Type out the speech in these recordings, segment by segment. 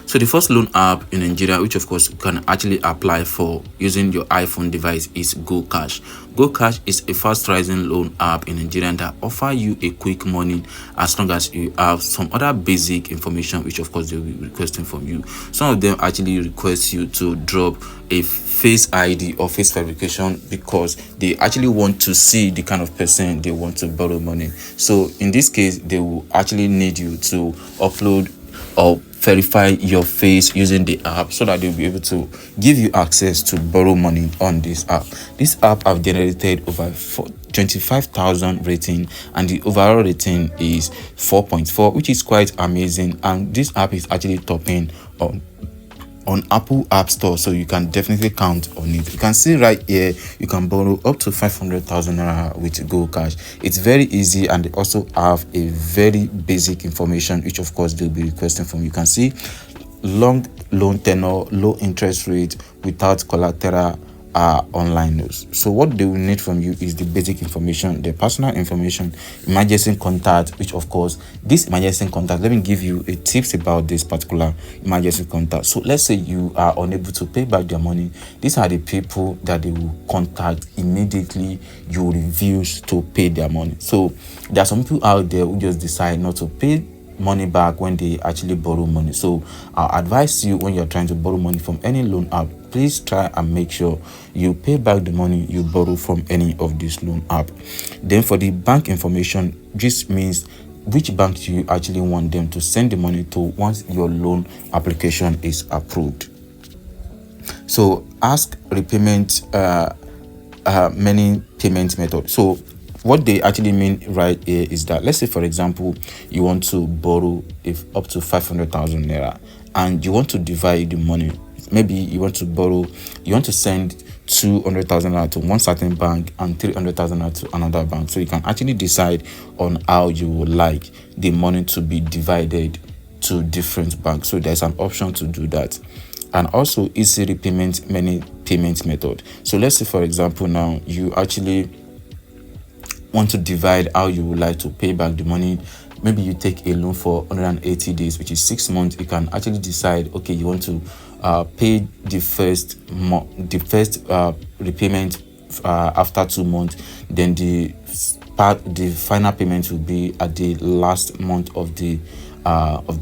So the first loan app in Nigeria, which of course you can actually apply for using your iPhone device, is GoCash. GoCash is a fast rising loan app in Nigeria that offer you a quick money as long as you have some other basic information, which of course they will be requesting from you. Some of them actually request you to drop a face ID or face verification because they actually want to see the kind of person they want to borrow money. So in this case, they will actually need you to upload or verify your face using the app so that they'll be able to give you access to borrow money on this app. This app have generated over 25,000 rating, and the overall rating is 4.4, which is quite amazing. And this app is actually topping on Apple App Store, so you can definitely count on it. You can see right here you can borrow up to 500,000 naira with GoCash. It's very easy, and they also have a very basic information which of course they'll be requesting from you. You can see long loan tenure, low interest rate, without collateral, online news. So what they will need from you is the basic information, the personal information, emergency contact, which of course this emergency contact, let me give you a tips about this particular emergency contact. So let's say you are unable to pay back their money, these are the people that they will contact immediately you refuse to pay their money. So there are some people out there who just decide not to pay money back when they actually borrow money. So I advise you, when you're trying to borrow money from any loan app, please try and make sure you pay back the money you borrow from any of these loan app. Then for the bank information, this means which bank do you actually want them to send the money to once your loan application is approved. So ask repayment, many payment method. So what they actually mean right here is that, let's say for example you want to borrow if up to 500,000 naira and you want to divide the money. Maybe you want to send 200,000 naira to one certain bank and 300,000 naira to another bank. So you can actually decide on how you would like the money to be divided to different banks. So there's an option to do that. And also easy repayment, many payment method. So let's say for example now you actually want to divide how you would like to pay back the money. Maybe you take a loan for 180 days, which is 6 months. You can actually decide, okay, you want to pay the first repayment after 2 months, then the final payment will be at the last month of the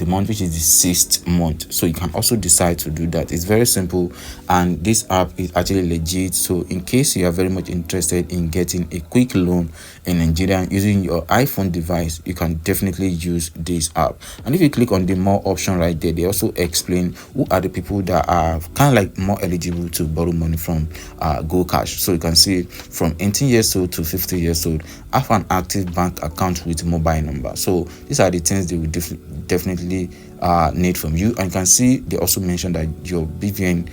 month, which is the 6th month. So you can also decide to do that. It's very simple, and this app is actually legit. So in case you are very much interested in getting a quick loan in Nigeria using your iPhone device, you can definitely use this app. And if you click on the more option right there, they also explain who are the people that are kind of like more eligible to borrow money from GoCash. So you can see from 18 years old to 50 years old, have an active bank account with mobile number. So these are the things they will definitely need from you. And you can see they also mentioned that your BVN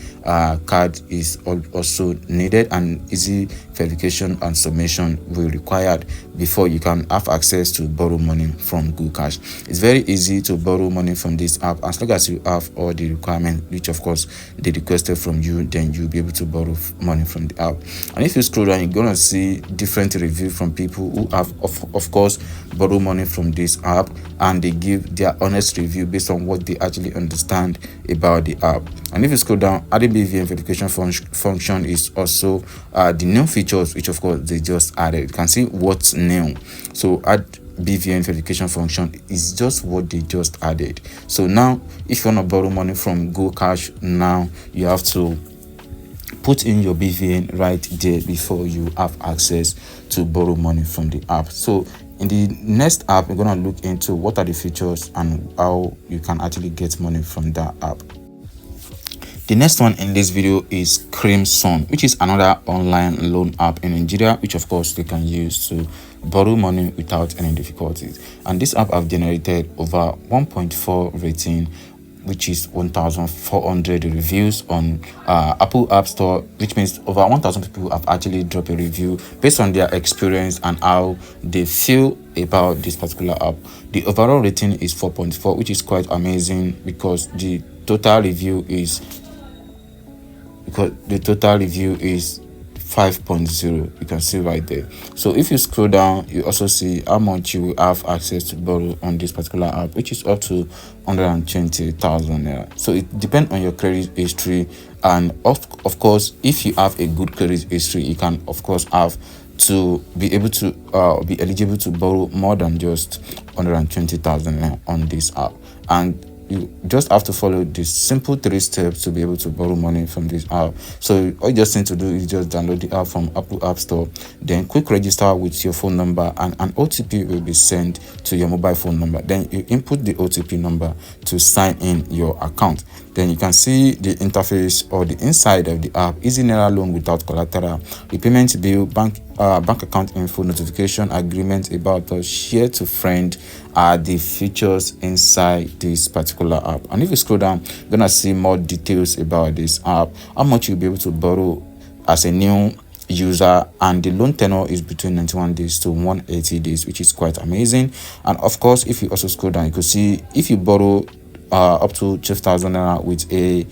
card is also needed, and easy verification and submission will be required before you can have access to borrow money from GoCash. It's very easy to borrow money from this app as long as you have all the requirements, which of course they requested from you. Then you'll be able to borrow money from the app. And if you scroll down, you're gonna see different reviews from people who have of course borrow money from this app, and they give their honest review based on what they actually understand about the app. And if you scroll down, adding BVN verification function is also the new features which of course they just added. You can see what's new. So add BVN verification function is just what they just added. So now if you want to borrow money from GoCash, now you have to put in your BVN right there before you have access to borrow money from the app. So in the next app, we're going to look into what are the features and how you can actually get money from that app. The next one in this video is Crimson, which is another online loan app in Nigeria, which of course they can use to borrow money without any difficulties. And this app have generated over 1.4 rating, which is 1,400 reviews on Apple App Store, which means over 1,000 people have actually dropped a review based on their experience and how they feel about this particular app. The overall rating is 4.4, which is quite amazing because the total review is 5.0. You can see right there. So if you scroll down, you also see how much you will have access to borrow on this particular app, which is up to 120,000 naira. So it depends on your credit history, and of course, if you have a good credit history, you can of course have to be able to be eligible to borrow more than just 120,000 naira on this app. And you just have to follow these simple 3 steps to be able to borrow money from this app. So all you just need to do is just download the app from Apple App Store, then quick register with your phone number, and an OTP will be sent to your mobile phone number. Then you input the OTP number to sign in your account. Then you can see the interface or the inside of the app. Easy Naira loan without collateral, repayment bill, bank account info, notification, agreement about us, share to friend are the features inside this particular app. And if you scroll down, you're gonna see more details about this app, how much you'll be able to borrow as a new user, and the loan tenure is between 91 days to 180 days, which is quite amazing. And of course, if you also scroll down, you can see if you borrow up to 12,000 naira with a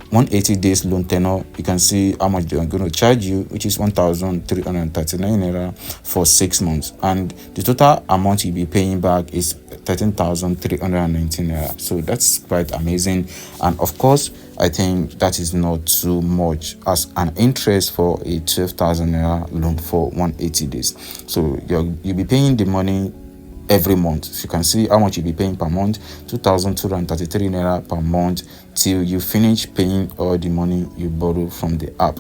180 days loan tenure, you can see how much they are going to charge you, which is 1,339 naira for 6 months, and the total amount you'll be paying back is 13,319 naira. So that's quite amazing. And of course, I think that is not too much as an interest for a 12,000 naira loan for 180 days. So you'll be paying the money every month. So you can see how much you'll be paying per month, 2,233 naira per month, till you finish paying all the money you borrow from the app.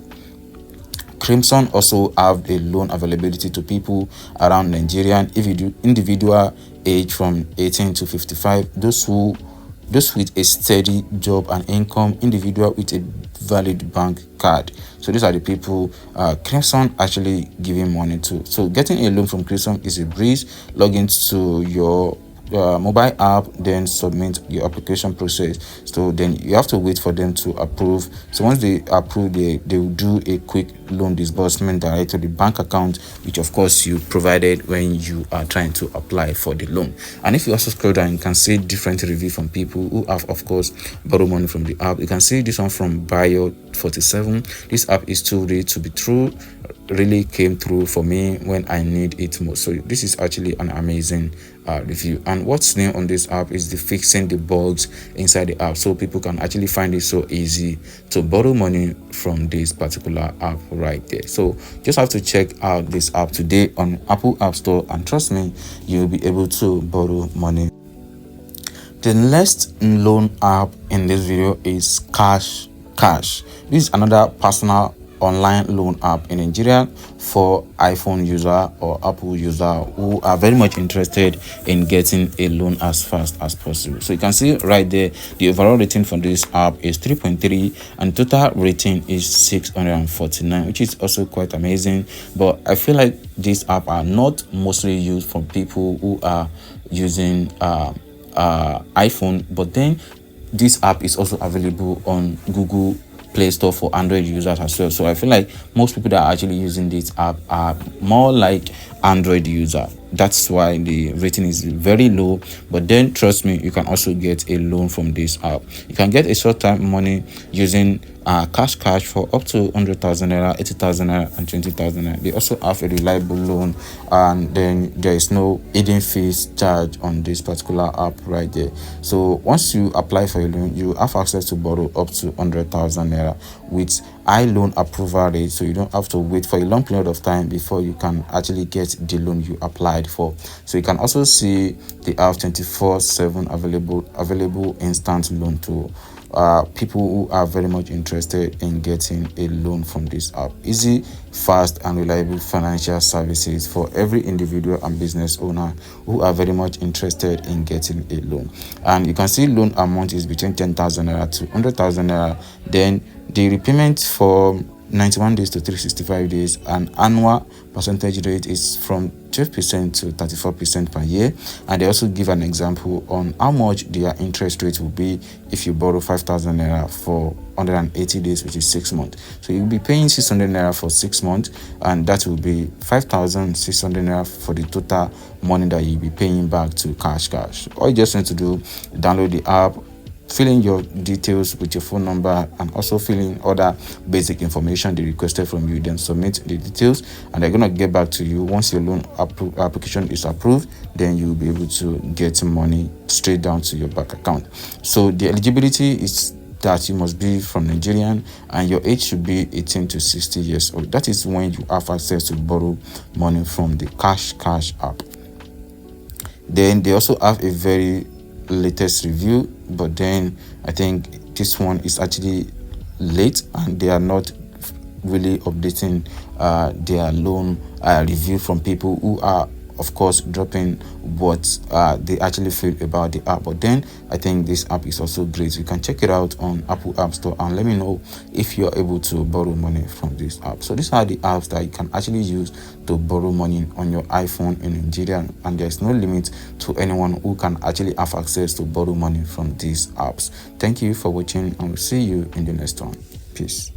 Crimson also have a loan availability to people around Nigeria, if you do individual age from 18 to 55, those with a steady job and income, individual with a valid bank card. So these are the people Crimson actually giving money to. So getting a loan from Crimson is a breeze. Log into your mobile app, then submit your application process. So then you have to wait for them to approve. So once they approve, they will do a quick loan disbursement direct to the bank account, which of course you provided when you are trying to apply for the loan. And if you also scroll down, you can see different reviews from people who have of course borrowed money from the app. You can see this one from Bio47. This app is too ready to be true, really came through for me when I need it most. So this is actually an amazing review. And what's new on this app is the fixing the bugs inside the app, so people can actually find it so easy to borrow money from this particular app right there. So just have to check out this app today on Apple App Store, and trust me, you'll be able to borrow money. The next loan app in this video is Cash Cash. This is another personal online loan app in Nigeria for iPhone user or Apple user who are very much interested in getting a loan as fast as possible. So you can see right there, the overall rating for this app is 3.3 and total rating is 649, which is also quite amazing. But I feel like these app are not mostly used for people who are using iPhone, but then this app is also available on Google Play Store for Android users as well. So I feel like most people that are actually using this app are more like Android user. That's why the rating is very low. But then trust me, you can also get a loan from this app. You can get a short-term money using Cash Cash for up to 100,000 naira, 80,000 naira, and 20,000 naira. They also have a reliable loan, and then there is no hidden fees charged on this particular app right there. So once you apply for a loan, you have access to borrow up to 100,000 naira with high loan approval rate. So you don't have to wait for a long period of time before you can actually get the loan you applied for. So you can also see they have 24/7 available instant loan to people who are very much interested in getting a loan from this app. Easy, fast, and reliable financial services for every individual and business owner who are very much interested in getting a loan. And you can see loan amount is between 10,000 naira to 100,000 naira. Then the repayment for 91 days to 365 days, and annual percentage rate is from 12% to 34% per year. And they also give an example on how much their interest rate will be if you borrow 5,000 naira for 180 days, which is 6 months. So you'll be paying 600 naira for 6 months, and that will be 5,600 naira for the total money that you'll be paying back to Cash Cash. All you just need to do, download the app, fill in your details with your phone number and also fill in other basic information they requested from you. Then submit the details and they're gonna get back to you. Once your loan application is approved, then you'll be able to get money straight down to your bank account. So the eligibility is that you must be from Nigerian and your age should be 18 to 60 years old. That is when you have access to borrow money from the Cash app. Then they also have a very latest review, but then I think this one is actually late and they are not really updating their loan review from people who are, of course, dropping what they actually feel about the app. But then I think this app is also great. You can check it out on Apple App Store and let me know if you're able to borrow money from this app. So these are the apps that you can actually use to borrow money on your iPhone in Nigeria, and there's no limit to anyone who can actually have access to borrow money from these apps. Thank you for watching and we'll see you in the next one. Peace.